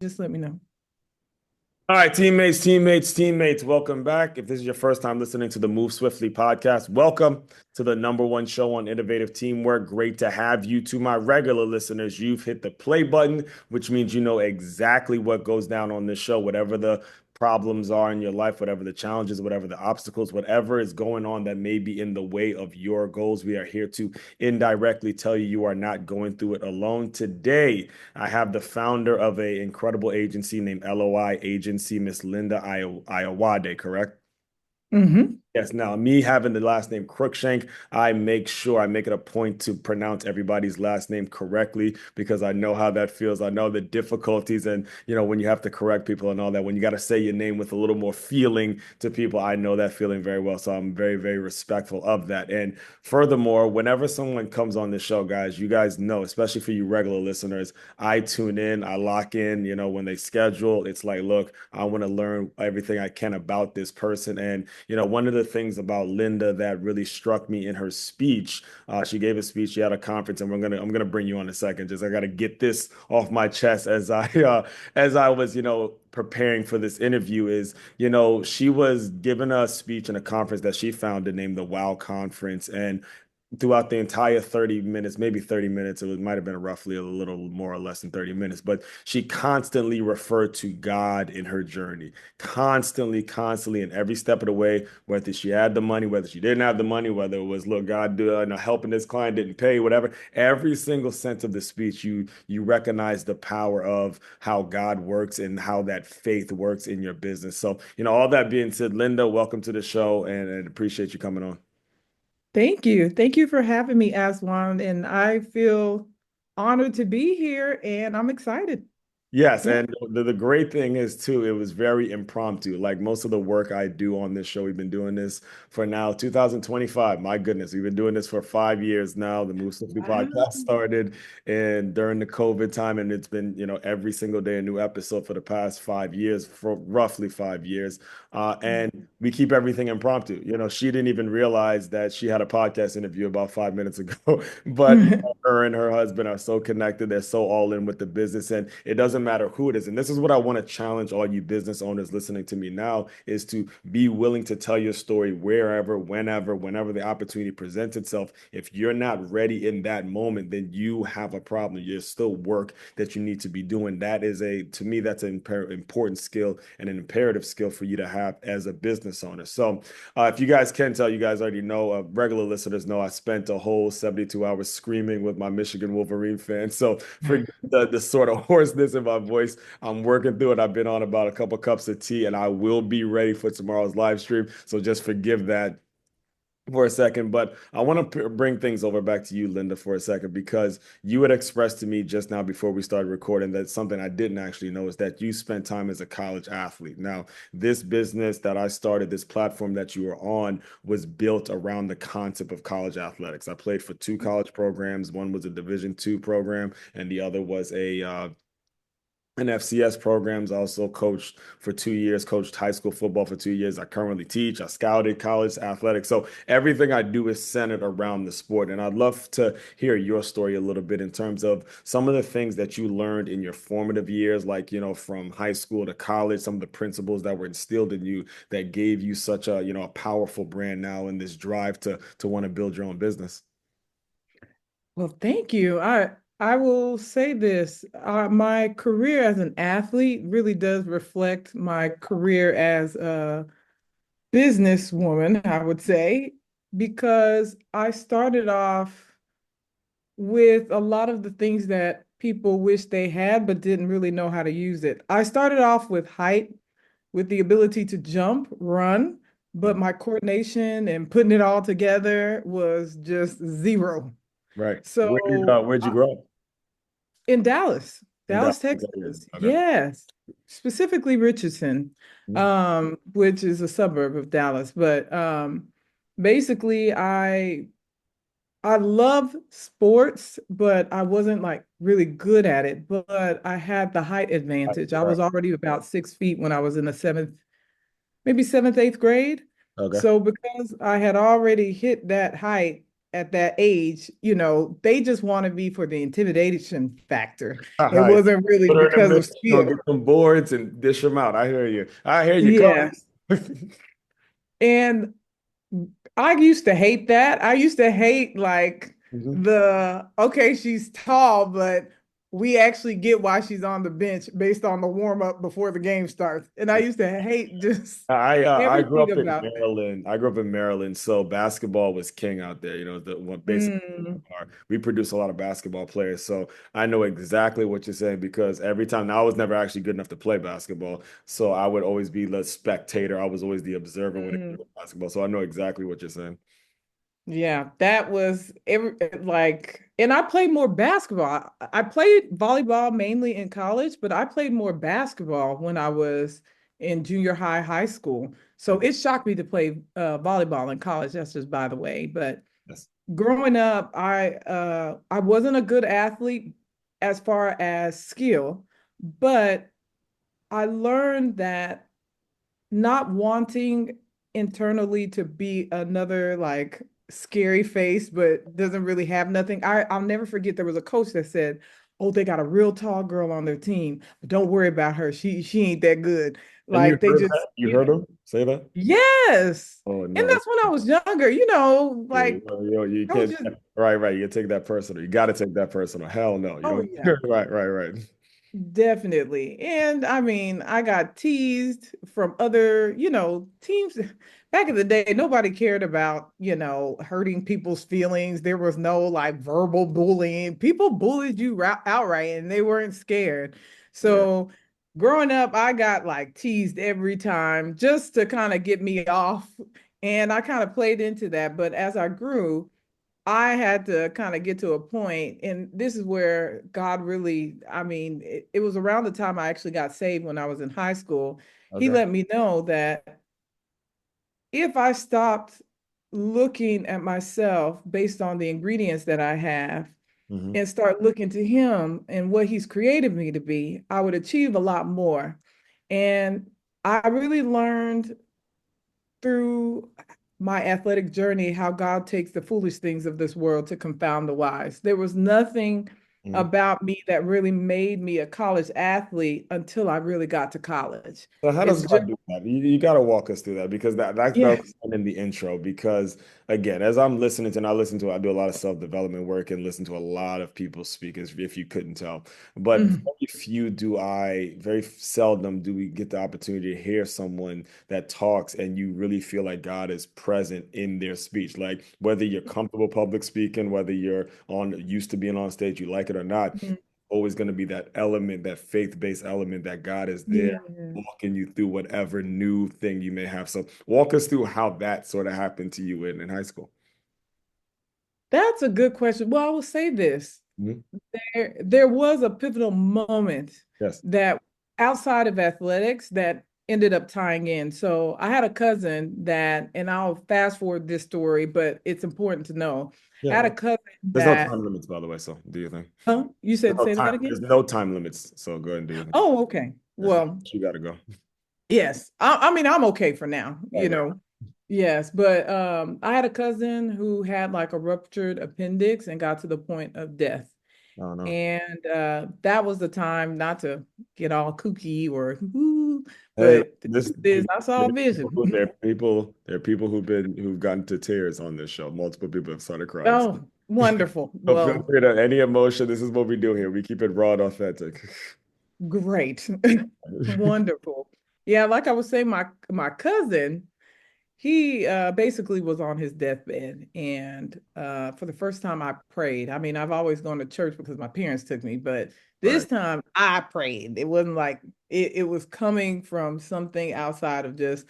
Just let me know. All right, teammates, welcome back. If this is your first time listening to the Move Swiftly podcast, welcome to the number one show on innovative teamwork. Great to have you. To my regular listeners, you've hit the play button, which means you know exactly what goes down on this show, whatever the problems are in your life, whatever the challenges, whatever the obstacles, whatever is going on that may be in the way of your goals. We are here to indirectly tell you you are not going through it alone. Today, I have the founder of an incredible agency named L.O.I Agency, Miss Linda Ayoade, correct? Hmm. Yes, now me having the last name Crookshank, I make sure I make it a point to pronounce everybody's last name correctly because I know how that feels. I know the difficulties and when you have to correct people and all that, when you got to say your name with a little more feeling to people, I know that feeling very well. So I'm very, very respectful of that. And furthermore, whenever someone comes on the show, guys, you guys know, especially for you regular listeners, I tune in, I lock in, when they schedule, it's like, look, I want to learn everything I can about this person. And one of the things about Linda that really struck me in her speech, she gave a speech, she had a conference, and I'm gonna bring you on in a second. Just I gotta get this off my chest as I was, preparing for this interview is, she was giving a speech in a conference that she founded named the Wow Conference. And throughout the entire 30 minutes, maybe 30 minutes, might have been roughly a little more or less than 30 minutes, but she constantly referred to God in her journey, constantly, in every step of the way, whether she had the money, whether she didn't have the money, whether it was, look, God, helping this client didn't pay, whatever. Every single sense of the speech, you recognize the power of how God works and how that faith works in your business. So, all that being said, Linda, welcome to the show and appreciate you coming on. Thank you. Thank you for having me, Aswan. And I feel honored to be here and I'm excited. Yes, Yeah. and the great thing is too, it was very impromptu. Like most of the work I do on this show, we've been doing this for now 2025. My goodness, we've been doing this for 5 years now. The Move Swiftly Wow. podcast started and during the COVID time, and it's been, every single day a new episode for the past 5 years, for roughly 5 years. And we keep everything impromptu. She didn't even realize that she had a podcast interview about 5 minutes ago, but her and her husband are so connected. They're so all in with the business, and it doesn't matter who it is. And this is what I want to challenge all you business owners listening to me now is to be willing to tell your story wherever, whenever the opportunity presents itself. If you're not ready in that moment, then you have a problem. There's still work that you need to be doing. That is to me, that's an important skill and an imperative skill for you to have as a business owner. So if you guys can tell, you guys already know, regular listeners know I spent a whole 72 hours screaming with my Michigan Wolverine fans. So forgive the sort of hoarseness in my voice. I'm working through it. I've been on about a couple cups of tea and I will be ready for tomorrow's live stream. So just forgive that for a second, but I want to bring things over back to you, Linda, for a second, because you had expressed to me just now before we started recording that something I didn't actually know is that you spent time as a college athlete. Now, this business that I started, this platform that you were on, was built around the concept of college athletics. I played for two college programs. One was a Division II program, and the other was an FCS programs. I also coached for 2 years, coached high school football for 2 years. I currently teach. I scouted college athletics. So everything I do is centered around the sport. And I'd love to hear your story a little bit in terms of some of the things that you learned in your formative years, like, from high school to college, some of the principles that were instilled in you that gave you such a powerful brand now in this drive to want to build your own business. Well, thank you. I will say this. My career as an athlete really does reflect my career as a businesswoman, I would say, because I started off with a lot of the things that people wish they had but didn't really know how to use it. I started off with height, with the ability to jump, run, but Okay. my coordination and putting it all together was just zero. Right. So Where'd you grow up? in Dallas, In Dallas. Dallas, Okay. Texas, Okay. yes, specifically Richardson, which is a suburb of Dallas. But basically, I love sports, but I wasn't like really good at it. But I had the height advantage. I Right. was already about 6 feet when I was in the maybe seventh, eighth grade. Okay. So because I had already hit that height, at that age, they just wanted me for the intimidation factor. It Hi. wasn't really Put her in the because of mix, go skill. get some boards and dish them out. I hear you. I hear you, Yes. coach. And I used to hate that. I used to hate like Mhm. okay, she's tall, but we actually get why she's on the bench based on the warm up before the game starts. And I used to hate just I grew everything up in about that. Maryland. I grew up in Maryland, so basketball was king out there. You know, the what basically Mm, we produce a lot of basketball players. So I know exactly what you're saying because every time now I was never actually good enough to play basketball. So I would always be the spectator. I was always the observer when it came mm. to basketball. So I know exactly what you're saying. Yeah, that was and I played more basketball. I played volleyball mainly in college, but I played more basketball when I was in junior high, high school. So Mhm. it shocked me to play volleyball in college. That's just by the way. But Yes. growing up, I wasn't a good athlete as far as skill, but I learned that not wanting internally to be another like scary face, but doesn't really have nothing. I'll never forget there was a coach that said, "Oh, they got a real tall girl on their team, but don't worry about her. She ain't that good." And you Like they heard just, that? You heard him say that? yes. Oh And no. that's when I was younger, You, like you can't. coaches, Right, right. You take that personal. You got to take that personal. Hell no. You oh don't. yeah. Right, right, right. Definitely. And I mean, I got teased from other, teams. Back in the day, nobody cared about, hurting people's feelings. There was no like verbal bullying. People bullied you outright and they weren't scared. Yeah. So growing up, I got like teased every time just to kind of get me off. And I kind of played into that. But as I grew, I had to kind of get to a point, and this is where God really, I mean, it was around the time I actually got saved when I was in high school. He Okay. let me know that if I stopped looking at myself based on the ingredients that I have Hmm. and start looking to Him and what He's created me to be, I would achieve a lot more. And I really learned through my athletic journey how God takes the foolish things of this world to confound the wise. There was nothing Hmm. about me that really made me a college athlete until I really got to college. So how does It's just, God do that? You got to walk us through that because that was yes. in the intro. Because again, as I'm listening to, and I do a lot of self-development work and listen to a lot of people speak, as if you couldn't tell. But Mhm. very seldom do we get the opportunity to hear someone that talks and you really feel like God is present in their speech. Like whether you're comfortable public speaking, whether you're on used to being on stage, you like it or not, Mhm. always going to be that element, that faith-based element that God is there Yeah. walking you through whatever new thing you may have. So walk us through how that sort of happened to you in high school. That's a good question. Well, I will say this. Mhm. There was a pivotal moment Yes. that outside of athletics that ended up tying in. So I had a cousin that, and I'll fast forward this story, but it's important to know. I had Yeah. a cousin There's no that, time limits, by the way. So do you think? huh? You said say that There's again? no time limits. So go ahead and do your thing. Oh, okay. Yes, ma'am. Well, You got to go. yes. I mean, I'm okay for now, Right, right. Yes, but I had a cousin who had like a ruptured appendix and got to the point of death. Oh no. And that was the time not to get all kooky or woo, Hey, but the truth is I saw a vision. there are people who've gotten to tears on this show. Multiple people have started crying. Oh, wonderful. So feel Well, free to any emotion. This is what we do here. We keep it raw and authentic. great. Wonderful. Yeah, like I was saying, my cousin, he basically was on his deathbed. And for the first time I prayed. I mean, I've always gone to church because my parents took me, but this Right. time I prayed. It wasn't like it was coming from something outside of just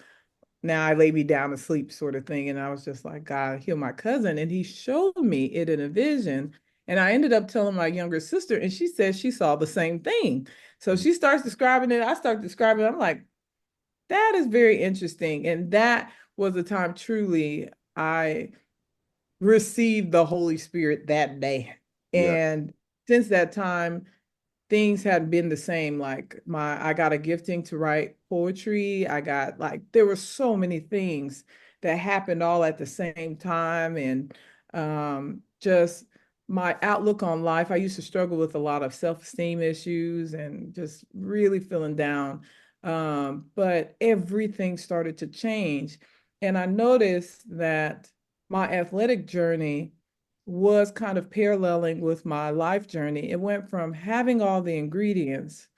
now I lay me down to sleep sort of thing. And I was just like, God, heal my cousin. And he showed me it in a vision. And I ended up telling my younger sister, and she said she saw the same thing. So she starts describing it. I start describing it. I'm like, that is very interesting. And that was a time truly I received the Holy Spirit that day. Yeah. And since that time, things hadn't been the same. Like I got a gifting to write poetry. I got like there were so many things that happened all at the same time. And just my outlook on life. I used to struggle with a lot of self-esteem issues and just really feeling down. But everything started to change. And I noticed that my athletic journey was kind of paralleling with my life journey. It went from having all the ingredients,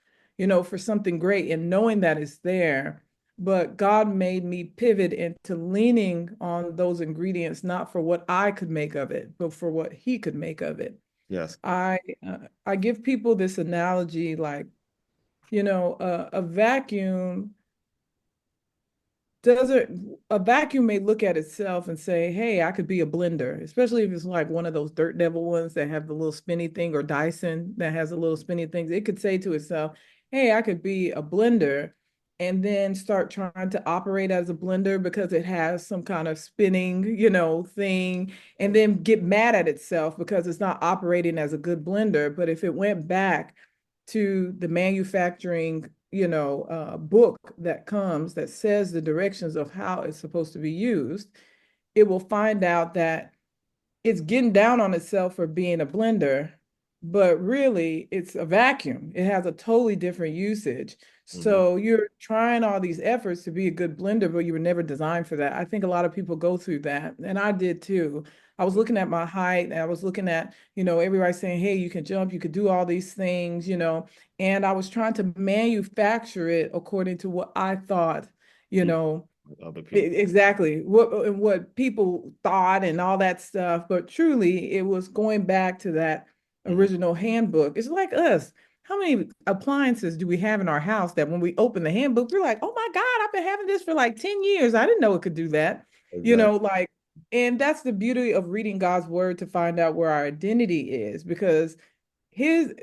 for something great and knowing that it's there, but God made me pivot into leaning on those ingredients, not for what I could make of it, but for what He could make of it. Yes. I I give people this analogy like, a vacuum doesn't a vacuum may look at itself and say, hey, I could be a blender, especially if it's like one of those Dirt Devil ones that have the little spinny thing, or Dyson that has a little spinny things. It could say to itself, hey, I could be a blender, and then start trying to operate as a blender because it has some kind of spinning, thing, and then get mad at itself because it's not operating as a good blender. But if it went back to the manufacturing, book that comes that says the directions of how it's supposed to be used, it will find out that it's getting down on itself for being a blender, but really it's a vacuum. It has a totally different usage. Hmm. So you're trying all these efforts to be a good blender, but you were never designed for that. I think a lot of people go through that, and I did too. I was looking at my height, and I was looking at, everybody saying, hey, you can jump, you could do all these things, and I was trying to manufacture it according to what I thought, you You know, other people. Exactly. What people thought and all that stuff, but truly it was going back to that Hmm. original handbook. It's like us. How many appliances do we have in our house that when we open the handbook, we're like, oh my God, I've been having this for like 10 years. I didn't know it could do that. Exactly. Like, and that's the beauty of reading God's word to find out where our identity is, because his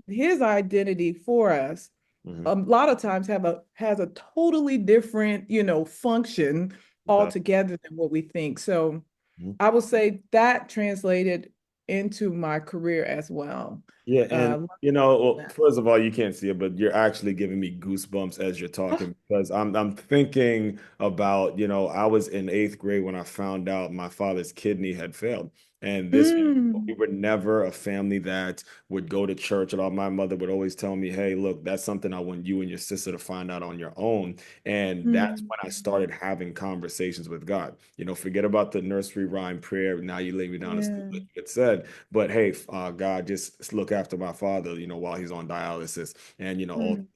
his identity for us Hmm. a lot of times has a totally different, function That. altogether than what we think. So Mhm. I would say that translated into my career as well. Yeah, and Learning well, that. first of all, you can't see it, but you're actually giving me goosebumps as you're talking because I'm thinking about, I was in eighth grade when I found out my father's kidney had failed. And this we Mm, were never a family that would go to church at all. My mother would always tell me, hey, look, that's something I want you and your sister to find out on your own. And that's mm, when I started having conversations with God. Forget about the nursery rhyme prayer. Now you lay me down to sleep, yeah. like it said. But hey, God, just look after my father, while he's on dialysis. And, Mm, ultimately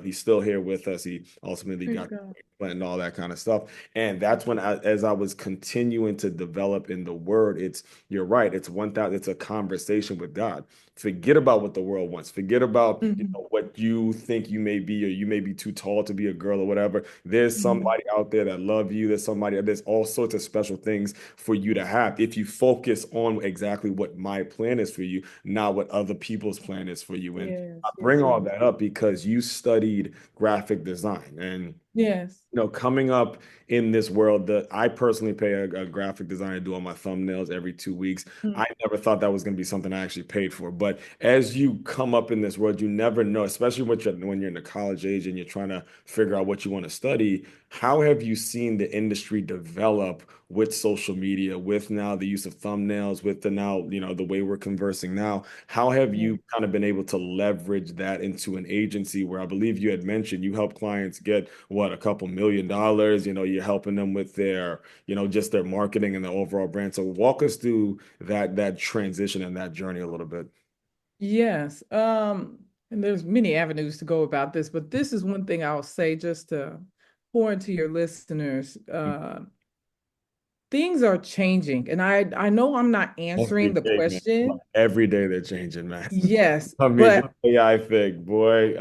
he's still here with us. He ultimately praise got God. and all that kind of stuff. And that's when as I was continuing to develop in the word, you're right. It's a conversation with God. Forget about what the world wants. Forget about, Mhm, what you think you may be, or you may be too tall to be a girl or whatever. There's mhm. somebody out there that love you. There's all sorts of special things for you to have if you focus on exactly what my plan is for you, not what other people's plan is for you. And I Yes, bring yes, all yes. that up because you studied graphic design. And Yes. coming up in this world, that I personally pay a graphic designer to do all my thumbnails every 2 weeks. Mm, I never thought that was going to be something I actually paid for. But as you come up in this world, you never know, especially when you're in the college age and you're trying to figure out what you want to study. How have you seen the industry develop with social media, with now the use of thumbnails, with the now, the way we're conversing now? How have yeah. you kind of been able to leverage that into an agency where I believe you had mentioned you help clients get what, a couple $1 million? You're helping them with their, just their marketing and their overall brand. So walk us through that transition and that journey a little bit. Yes. And there's many avenues to go about this, but this is one thing I'll say just to pour into your listeners. Things are changing, and I know I'm not Every answering the day, man. question. Every day they're changing, man. Yes, I mean, this but AI thing, boy,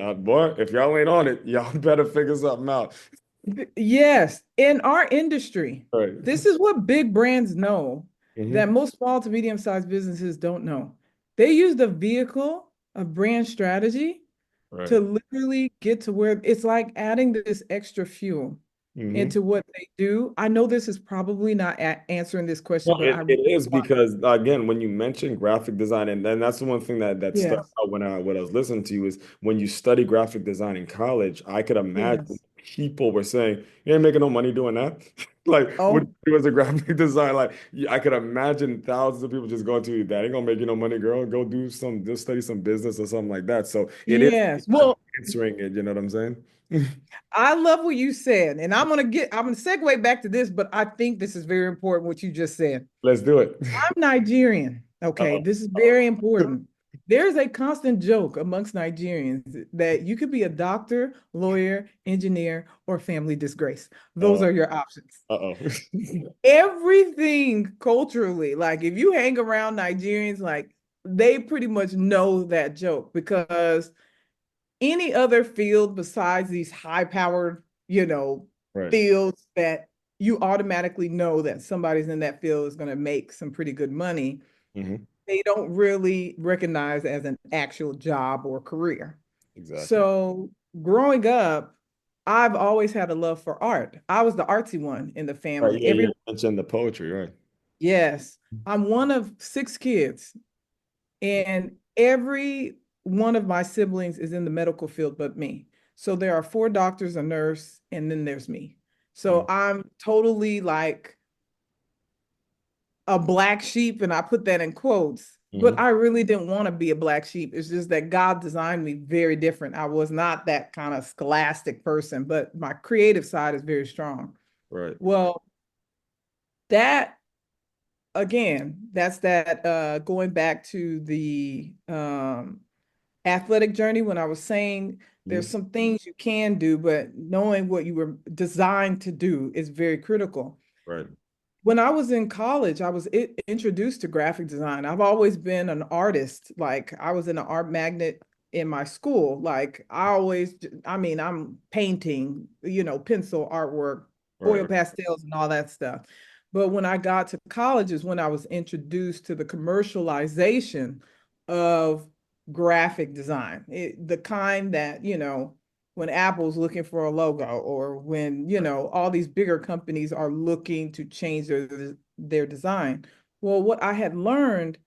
if y'all ain't on it, y'all better figure something out. yes, in our industry, Right. this is what big brands know that Hmm. most small to medium-sized businesses don't know. They use the vehicle of brand strategy Right. to literally get to where it's like adding this extra fuel Hmm. into what they do. I know this is probably not answering this No, question, but it, I it really is want. because again, when you mention graphic design, and then that's the one thing that stuck Yes, out when I was listening to you is when you study graphic design in college, I could imagine yes. people were saying, "You ain't making no money doing that." Like, what do Oh, you do as a graphic designer? Like, I could imagine thousands of people just going to you, "That ain't gonna make you no money, girl. Go do some, just study some business or something like that." So it is yes. Well, answering it. You know what I'm saying? I love what you said, and I'm gonna segue back to this, but I think this is very important what you just said. Let's do it. I'm Nigerian. Okay, Uh-oh. this is very important. There's a constant joke amongst Nigerians that you could be a doctor, lawyer, engineer, or family disgrace. Those Uh, are your options. uh-oh. Everything culturally, like if you hang around Nigerians, like they pretty much know that joke because any other field besides these high-powered, Right. fields that you automatically know that somebody's in that field is going to make some pretty good money, Hmm. they don't really recognize as an actual job or career. Exactly. So growing up, I've always had a love for art. I was the artsy one in the Right. family. Yeah, you mentioned the poetry, right? Yes, I'm one of six kids, and every one of my siblings is in the medical field but me. So there are four doctors, a nurse, and then there's me. So I'm totally like a black sheep, and I put that in quotes, but Mm-hmm. I really didn't want to be a black sheep. It's just that God designed me very different. I was not that kind of scholastic person, but my creative side is very strong. Right. Well, that again, that's that going back to the athletic journey when I was saying there's Mm-hmm. some things you can do, but knowing what you were designed to do is very critical. Right. When I was in college, I was introduced to graphic design. I've always been an artist. Like I was in an art magnet in my school. Like I mean, I'm painting, pencil artwork, oil Right. pastels, and all that stuff. But when I got to college is when I was introduced to the commercialization of graphic design, the kind that, when Apple's looking for a logo or when, all these bigger companies are looking to change their design. Well, what I had learned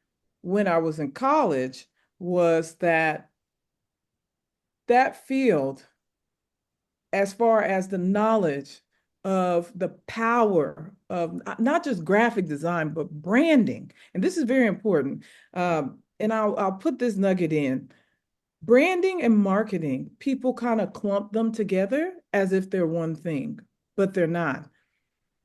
when I was in college was that field, as far as the knowledge of the power of not just graphic design, but branding. And this is very important. And I'll put this nugget in. Branding and marketing, people kind of clump them together as if they're one thing, but they're not.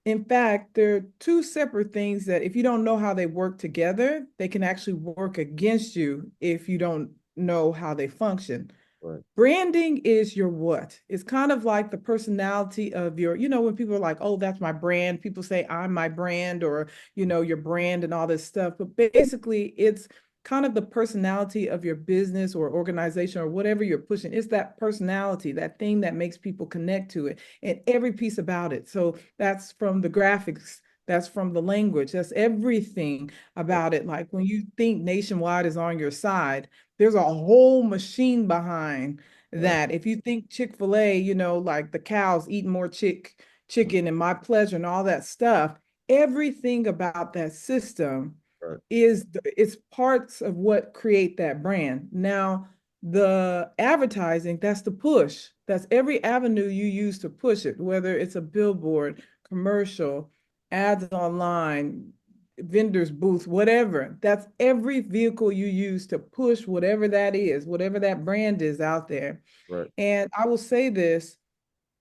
In fact, they're two separate things that if you don't know how they work together, they can actually work against you if you don't know how they function. Right. Branding is your what? It's kind of like the personality of your, when people are like, oh, that's my brand, people say, I'm my brand, or, your brand and all this stuff. But basically, it's kind of the personality of your business or organization or whatever you're pushing. It's that personality, that thing that makes people connect to it and every piece about it. So that's from the graphics. That's from the language. That's everything about it. Like when you think Nationwide is on your side, there's a whole machine behind Right. that. If you think Chick-fil-A, like the cows eating more chicken and my pleasure and all that stuff, everything about that system Right. it's parts of what create that brand. Now, the advertising, that's the push. That's every avenue you use to push it, whether it's a billboard, commercial, ads online, vendor's booth, whatever. That's every vehicle you use to push whatever that is, whatever that brand is out there. Right. And I will say this,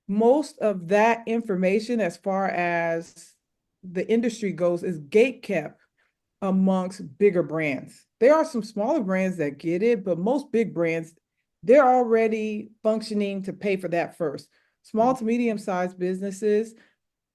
most of that information, as far as the industry goes, is gate kept amongst bigger brands. There are some smaller brands that get it, but most big brands, they're already functioning to pay for that first. Small Mhm. to medium sized businesses,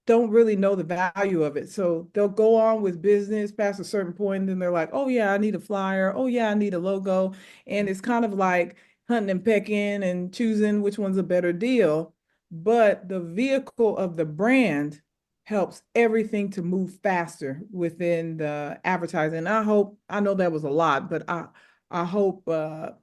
don't really know the value of it. So they'll go on with business past a certain point, and then they're like, oh, yeah, I need a flyer. Oh, yeah, I need a logo. And it's kind of like hunting and pecking and choosing which one's a better deal. But the vehicle of the brand helps everything to move faster within the advertising. I know that was a lot, but I hope a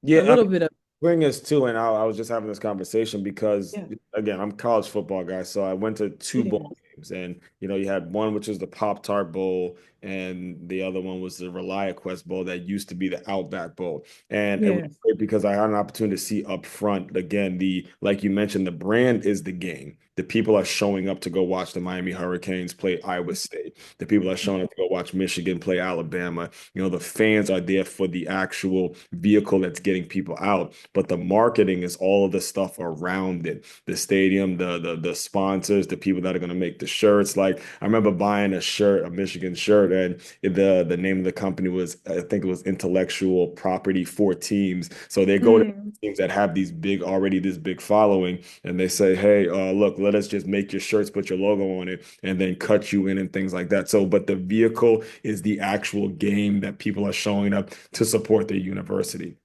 Yeah, I little mean, bit of, bring us to, I was just having this conversation because, yeah, again, I'm a college football guy, so I went to two yeah, ball games. And you had one which was the Pop Tart Bowl, and the other one was the ReliaQuest Bowl that used to be the Outback Bowl. And it was Yes. great because I had an opportunity to see up front again, the like you mentioned, the brand is the game. The people are showing up to go watch the Miami Hurricanes play Iowa State. The people are showing up to go watch Michigan play Alabama. The fans are there for the actual vehicle that's getting people out, but the marketing is all of the stuff around it, the stadium, the sponsors, the people that are going to make the shirts. Like I remember buying a shirt, a Michigan shirt, and the name of the company was, I think it was Intellectual Property for Teams. So they go to Mm. teams that have these big, already this big following, and they say, hey, look, let us just make your shirts, put your logo on it, and then cut you in and things like that. So, but the vehicle is the actual game that people are showing up to support their university.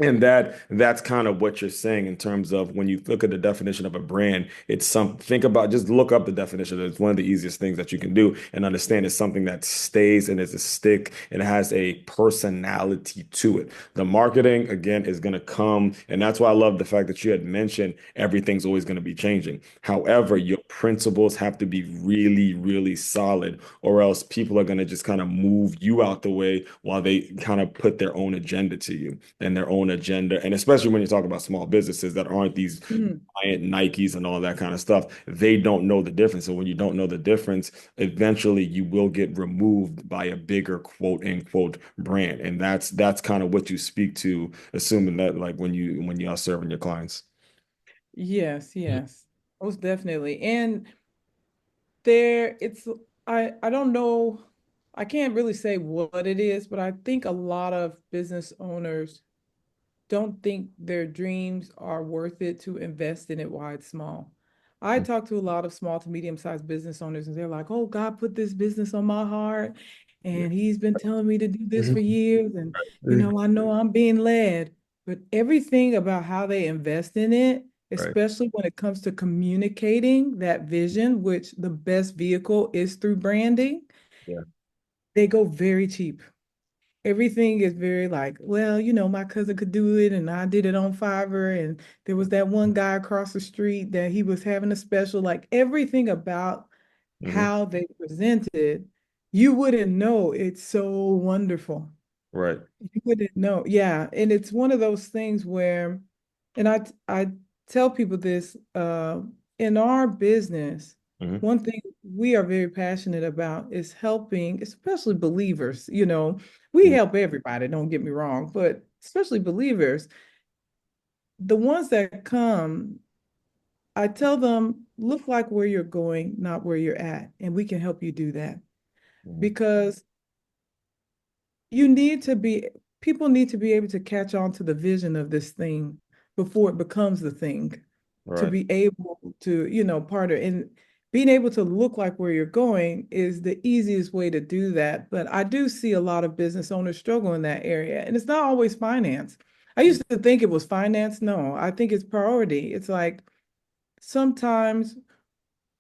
And that's kind of what you're saying in terms of when you look at the definition of a brand, it's think about, just look up the definition. It's one of the easiest things that you can do and understand it's something that stays and is a stick and it has a personality to it. The marketing, again, is going to come. And that's why I love the fact that you had mentioned everything's always going to be changing. However, your principles have to be really, really solid, or else people are going to just kind of move you out the way while they kind of put their own agenda to you and their own agenda. And especially when you talk about small businesses that aren't these Mm. giant Nikes and all that kind of stuff, they don't know the difference. And when you don't know the difference, eventually you will get removed by a bigger quote unquote brand. And that's kind of what you speak to, assuming that like when you are serving your clients. Yes, yes. Most definitely. And there it's I don't know, I can't really say what it is, but I think a lot of business owners don't think their dreams are worth it to invest in it while it's small. I talk to a lot of small to medium-sized business owners, and they're like, "Oh, God put this business on my heart, Yeah. and He's been telling me to do this for years, and Mhm. I know I'm being led." But everything about how they invest in it, Right. especially when it comes to communicating that vision, which the best vehicle is through branding, Yeah. they go very cheap. Everything is very like, well, my cousin could do it and I did it on Fiverr and there was that one guy across the street that he was having a special, like everything about Hmm. how they presented, you wouldn't know it's so wonderful. Right. You wouldn't know. Yeah. And it's one of those things where, and I tell people this, in our business, Hmm. one thing we are very passionate about is helping, especially believers. We Hmm. help everybody, don't get me wrong, but especially believers, the ones that come, I tell them, look like where you're going, not where you're at. And we can help you do that Hmm. because you need to be people need to be able to catch on to the vision of this thing before it becomes the thing, to Right. be able to partner, and being able to look like where you're going is the easiest way to do that. But I do see a lot of business owners struggle in that area, and it's not always finance. I used to think it was finance. No, I think it's priority. It's like sometimes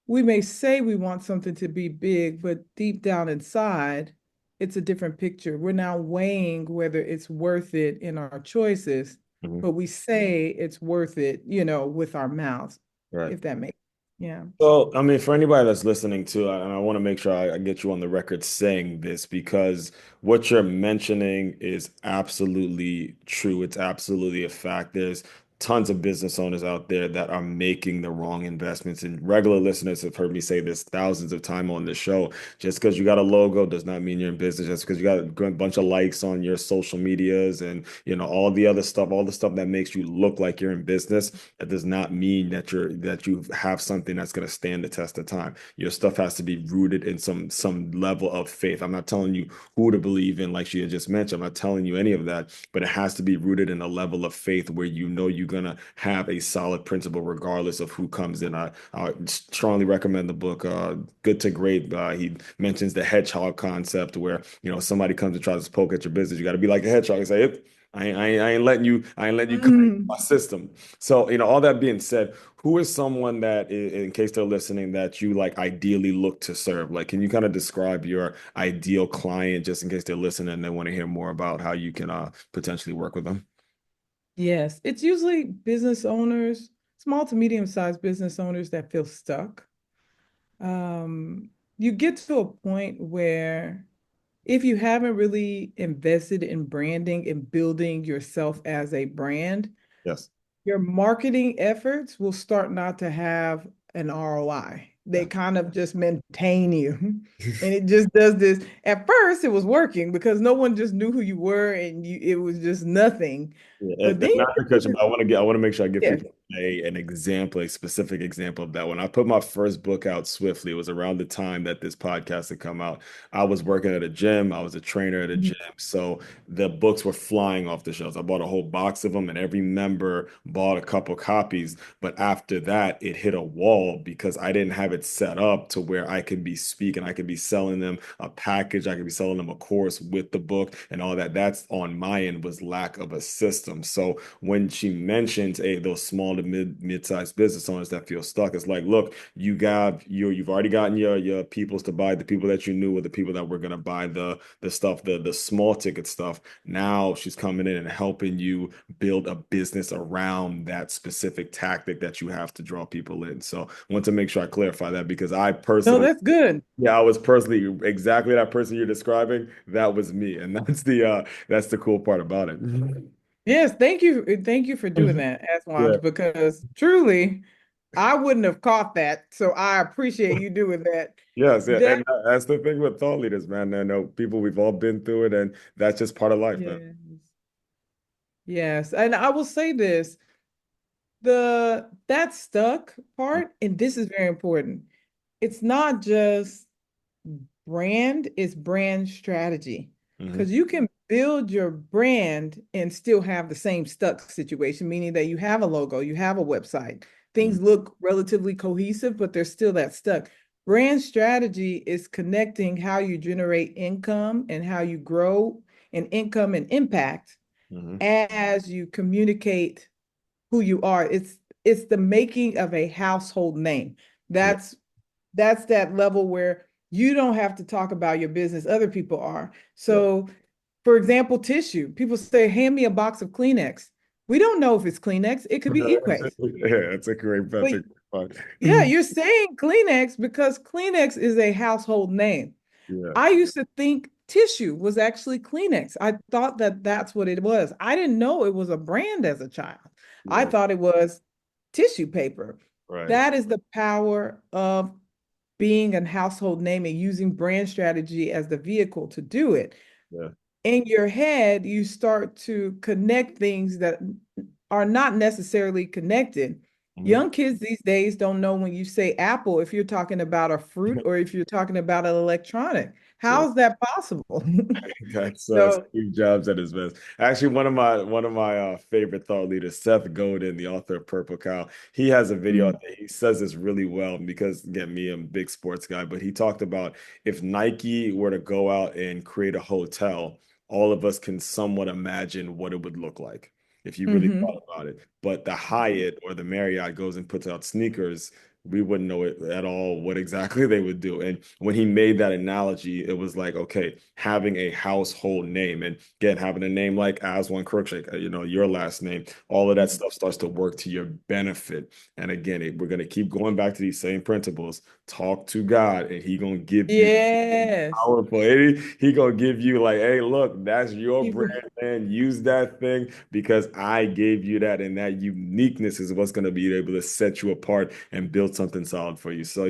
we may say we want something to be big, but deep down inside, it's a different picture. We're now weighing whether it's worth it in our choices, Hmm. but we say it's worth it, with our mouths, Right. if that makes, yeah. Well, I mean, for anybody that's listening to, and I want to make sure I get you on the record saying this because what you're mentioning is absolutely true. It's absolutely a fact. There's tons of business owners out there that are making the wrong investments. And regular listeners have heard me say this thousands of times on this show. Just because you got a logo does not mean you're in business. Just because you got a bunch of likes on your social medias and all the other stuff, all the stuff that makes you look like you're in business, that does not mean that you have something that's going to stand the test of time. Your stuff has to be rooted in some level of faith. I'm not telling you who to believe in, like she had just mentioned. I'm not telling you any of that, but it has to be rooted in a level of faith where you're gonna have a solid principle regardless of who comes in. I strongly recommend the book Good to Great. He mentions the hedgehog concept where somebody comes and tries to poke at your business. You got to be like a hedgehog and say, "Yep, I ain't letting you come into my Mm. system." So, all that being said, who is someone that, in case they're listening, that you like ideally look to serve? Like, can you kind of describe your ideal client just in case they're listening and they want to hear more about how you can potentially work with them? Yes, it's usually business owners, small to medium-sized business owners that feel stuck. you get to a point where if you haven't really invested in branding and building yourself as a brand, Yes. your marketing efforts will start not to have an ROI. They Yeah. kind of just maintain you. And it just does this. At first, it was working because no one just knew who you were and it was just nothing. Yeah, But then and you not to get cut you, to but I want to make sure I give this, people an example, a specific example of that. When I put my first book out swiftly, it was around the time that this podcast had come out. I was working at a gym. I was a trainer at a yes. gym. So the books were flying off the shelves. I bought a whole box of them, and every member bought a couple copies. But after that, it hit a wall because I didn't have it set up to where I could be speaking. I could be selling them a package. I could be selling them a course with the book and all that. That's on my end was lack of a system. So when she mentions those small to mid-sized business owners that feel stuck, it's like, look, you've already gotten your peoples to buy, the people that you knew were the people that were gonna buy the stuff, the small ticket stuff. Now she's coming in and helping you build a business around that specific tactic that you have to draw people in. So I want to make sure I clarify that because I No, personally, that's good. yeah, I was personally exactly that person you're describing. That was me, and that's the cool part about it. Yes, thank you. Thank you for doing that, Yeah. Aswan, because truly, I wouldn't have caught that. So I appreciate you doing that. Yes, yeah, That and that's the thing with thought leaders, man. I know people, we've all been through it, and that's just part of life, man. yes. Yes. And I will say this, that stuck part, and this is very important. It's not just brand, it's brand strategy. Hmm. Because you can build your brand and still have the same stuck situation, meaning that you have a logo, you have a website, Hmm. things look relatively cohesive, but there's still that stuck. Brand strategy is connecting how you generate income and how you grow in income and impact Hmm. as you communicate who you are. It's the making of a household name. Yeah. That's that level where you don't have to talk about your business, other people are. Yeah. So, for example, tissue. People say, hand me a box of Kleenex. We don't know if it's Kleenex. It could be Equate. Yeah, that's But a great yeah, point. you're saying Kleenex because Kleenex is a household name. Yeah, I used to think tissue was actually Kleenex. I thought that that's what it was. I didn't know it was a brand as a child. I yeah, thought it was tissue paper. right. That is the power of being a household name and using brand strategy as the vehicle to do it. Yeah. In your head, you start to connect things that are not necessarily connected. Hmm. Young kids these days don't know when you say apple if you're talking about a fruit or if you're talking about an electronic. Yeah. How is that possible? That's So, Steve Jobs at his best. Actually, one of my favorite thought leaders, Seth Godin, the author of Purple Cow, he has a video mm, out there. He says this really well because, again, me, I'm a big sports guy, but he talked about if Nike were to go out and create a hotel, all of us can somewhat imagine what it would look like if you really mhm. thought about it. But the Hyatt or the Marriott goes and puts out sneakers, we wouldn't know it at all what exactly they would do. And when he made that analogy, it was like, okay, having a household name and again, having a name like Aswan Crookshank, your last name, all of that stuff starts to work to your benefit. And again, we're going to keep going back to these same principles. Talk to God and he going to give you Yes. powerful. He gonna give you like, hey, look, that's your People, brand, man. Use that thing because I gave you that, and that uniqueness is what's gonna be able to set you apart and build something solid for you. So,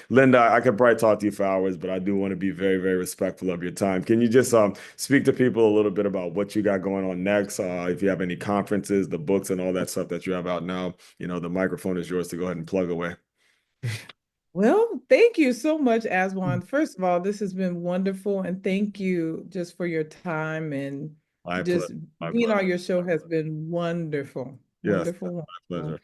Linda, I could probably talk to you for hours, but I do want to be very, very respectful of your time. Can you just speak to people a little bit about what you got going on next? If you have any conferences, the books, and all that stuff that you have out now, the microphone is yours to go ahead and plug away. well, thank you so much, Aswan. First of all, this has been wonderful, and thank you just for your time and My pleasure. just My being on pleasure. your show has been wonderful, Yes, wonderful, my wonderful.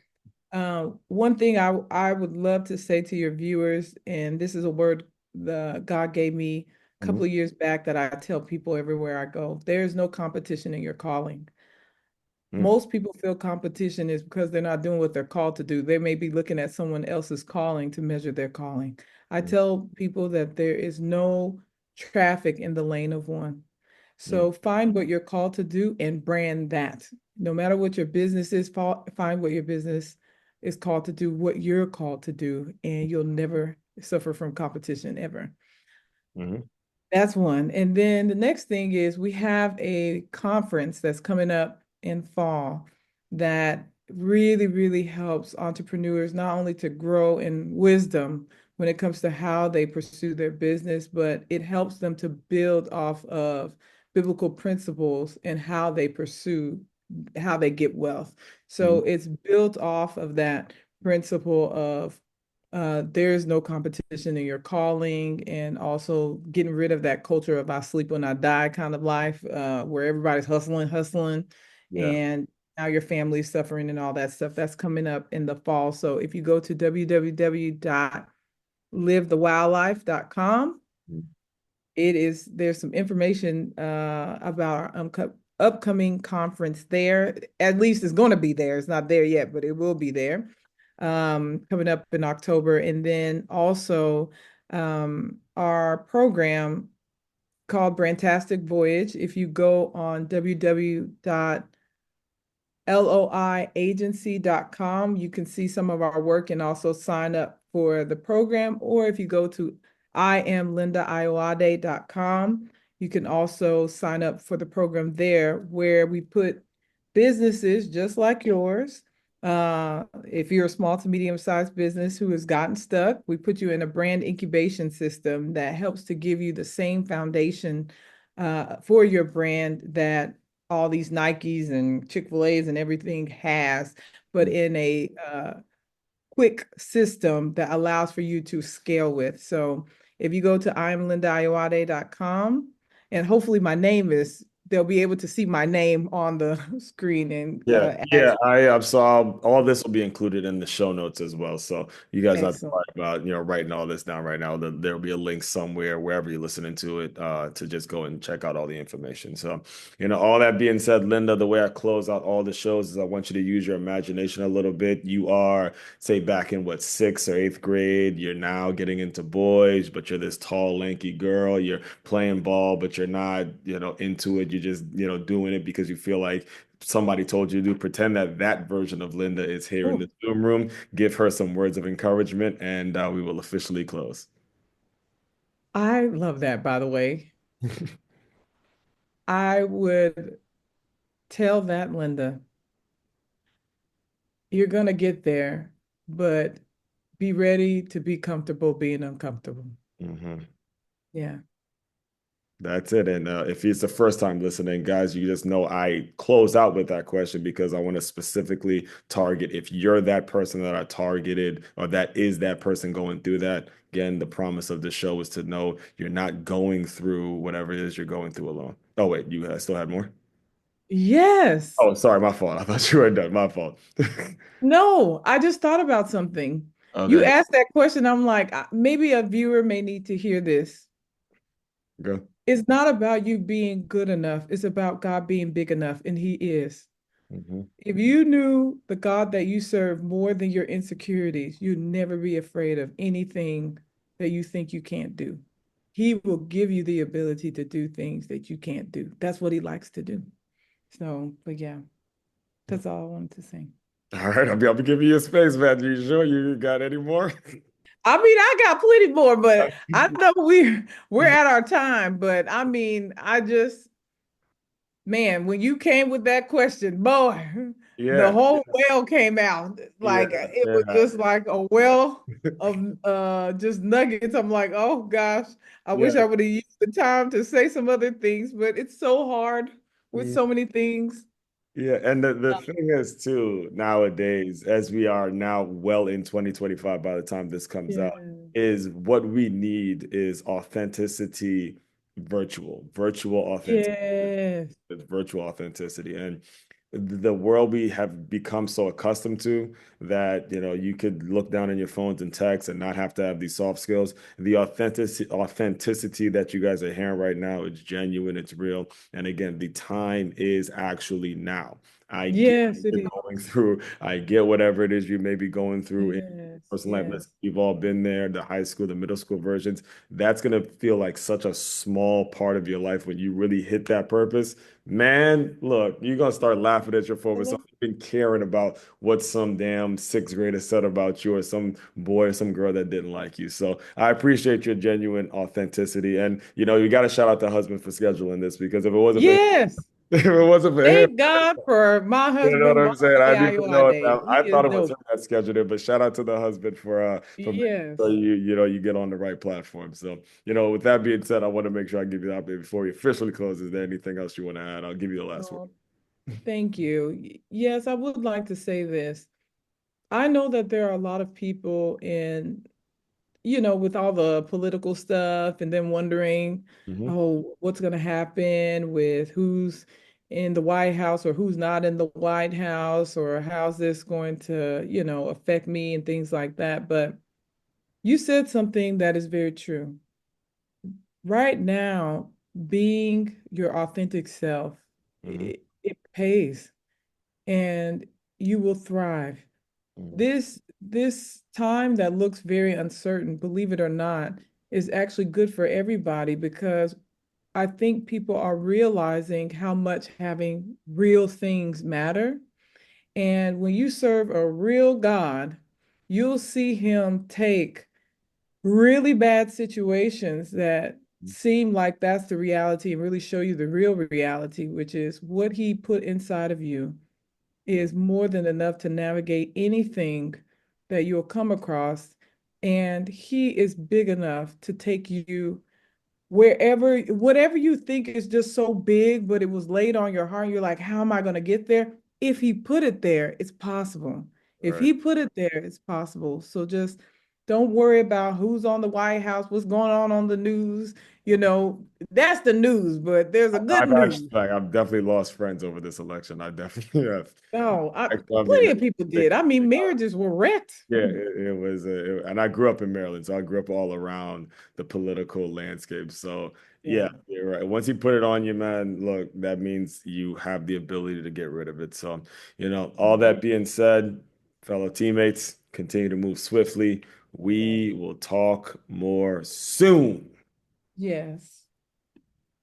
pleasure. One thing I would love to say to your viewers, and this is a word the God gave me a Mhm. couple of years back that I tell people everywhere I go. There is no competition in your calling. Mm, Most people feel competition is because they're not doing what they're called to do. They may be looking at someone else's calling to measure their calling. I mm, tell people that there is no traffic in the lane of one. mm. So find what you're called to do and brand that. No matter what your business is, find what your business is called to do, what you're called to do, and you'll never suffer from competition ever. Hmm. That's one. And then the next thing is we have a conference that's coming up in fall that really, really helps entrepreneurs not only to grow in wisdom when it comes to how they pursue their business, but it helps them to build off of biblical principles and how they pursue, how they get wealth. So it's built off of that principle of there's no competition in your calling, and also getting rid of that culture of I sleep when I die kind of life, where everybody's hustling, hustling, Yeah. and now your family's suffering and all that stuff. That's coming up in the fall. So if you go to www.livethewildlife.com, there's some information about our upcoming conference there. At least it's going to be there. It's not there yet, but it will be there coming up in October. And then also our program called Brandtastic Voyage. If you go on www.loiagency.com. You can see some of our work and also sign up for the program. Or if you go to IamLindaAyoade.com, you can also sign up for the program there, where we put businesses just like yours. If you're a small to medium-sized business who has gotten stuck, we put you in a brand incubation system that helps to give you the same foundation for your brand that all these Nikes and Chick-fil-A's and everything has, but in a quick system that allows for you to scale with. So if you go to imlindaayowade.com, and hopefully my name is, they'll be able to see my name on the screen and Yeah, yeah, ask. I saw all this will be included in the show notes as well. So you guys not to Excellent. worry about, writing all this down right now. There'll be a link somewhere wherever you're listening to it, to just go and check out all the information. So, all that being said, Linda, the way I close out all the shows is I want you to use your imagination a little bit. You are, say, back in what, sixth or eighth grade. You're now getting into boys, but you're this tall, lanky girl. You're playing ball, but you're not, into it. You're just, doing it because you feel like somebody told you to do. Pretend that that version of Linda is here in Oh, the Zoom room. Give her some words of encouragement, and we will officially close. I love that, by the way. I would tell that Linda, you're going to get there, but be ready to be comfortable being uncomfortable. Hmm. Yeah. That's it. And if it's the first time listening, guys, you just know I close out with that question because I want to specifically target if you're that person that I targeted or that is that person going through that. Again, the promise of the show is to know you're not going through whatever it is you're going through alone. Oh, wait, you still had more? Yes. Oh, sorry, my fault. I thought you were done. My fault. No, I just thought about something. You Okay, asked that question. I'm like, maybe a viewer may need to hear this. go. It's not about you being good enough. It's about God being big enough, and He is. Hmm. If you knew the God that you serve more than your insecurities, you'd never be afraid of anything that you think you can't do. He will give you the ability to do things that you can't do. That's what He likes to do. So, but yeah, that's all I wanted to say. All right, I'll be giving you a space, man. You sure you got any more? I mean, I got plenty more, but I know we're at our time. But I mean, I just, man, when you came with that question, boy, the Yeah, whole well came out. yeah, Like it was yeah, just like a well of just nuggets. I'm like, oh gosh, I wish yeah. I would have used the time to say some other things, but it's so hard with so many things. Yeah, and the thing is too, nowadays, as we are now well in 2025 by the time this comes out, Yeah. is what we need is authenticity, virtual authenticity. Yes. It's virtual authenticity. And the world we have become so accustomed to that, you could look down on your phones and text and not have to have these soft skills. The authenticity that you guys are hearing right now, it's genuine, it's real. And again, the time is actually now. I get Yes, what it you're is. going through. I get whatever it is you may be going through in Yes, personal life. Listen, yes. we've all been there, the high school, the middle school versions. That's gonna feel like such a small part of your life when you really hit that purpose. Man, look, you're gonna start laughing at your former self. You've been caring about what some damn sixth grader said about you or some boy or some girl that didn't like you. So I appreciate your genuine authenticity. And you got to shout out the husband for scheduling this because if it wasn't for him, Yes. if it wasn't for him, Thank God for my you know what husband, my I'm saying? boy I didn't even know it. Ayoade. He I is thought it was dope. him that scheduled it, but shout out to the husband for making sure Yes. you get on the right platform. So, with that being said, I want to make sure I give you the update before we officially close. Is there anything else you want to add? I'll give you the last word. Oh, thank you. Yes, I would like to say this. I know that there are a lot of people in, with all the political stuff and then wondering, Hmm. oh, what's going to happen with who's in the White House or who's not in the White House or how's this going to, affect me and things like that. But you said something that is very true. Right now, being your authentic self, Hmm. it pays and you will thrive. Hmm. This time that looks very uncertain, believe it or not, is actually good for everybody because I think people are realizing how much having real things matter. And when you serve a real God, you'll see him take really bad situations that seem like that's the reality and really show you the real reality, which is what he put inside of you is more than enough to navigate anything that you'll come across. And he is big enough to take you wherever, whatever you think is just so big, but it was laid on your heart. You're like, how am I going to get there? If he put it there, it's possible. If Right. he put it there, it's possible. So just don't worry about who's on the White House, what's going on the news. That's the news, but there's a good I've news. actually, like, I've definitely lost friends over this election. I definitely have. No, I mean, plenty of people did. I mean, marriages were wrecked. yeah, it was, and I grew up in Maryland, so I grew up all around the political landscape. So yeah, Yeah, you're right. Once you put it on you, man, look, that means you have the ability to get rid of it. So, all yeah, that being said, fellow teammates, continue to move swiftly. yeah. We will talk more soon. Yes.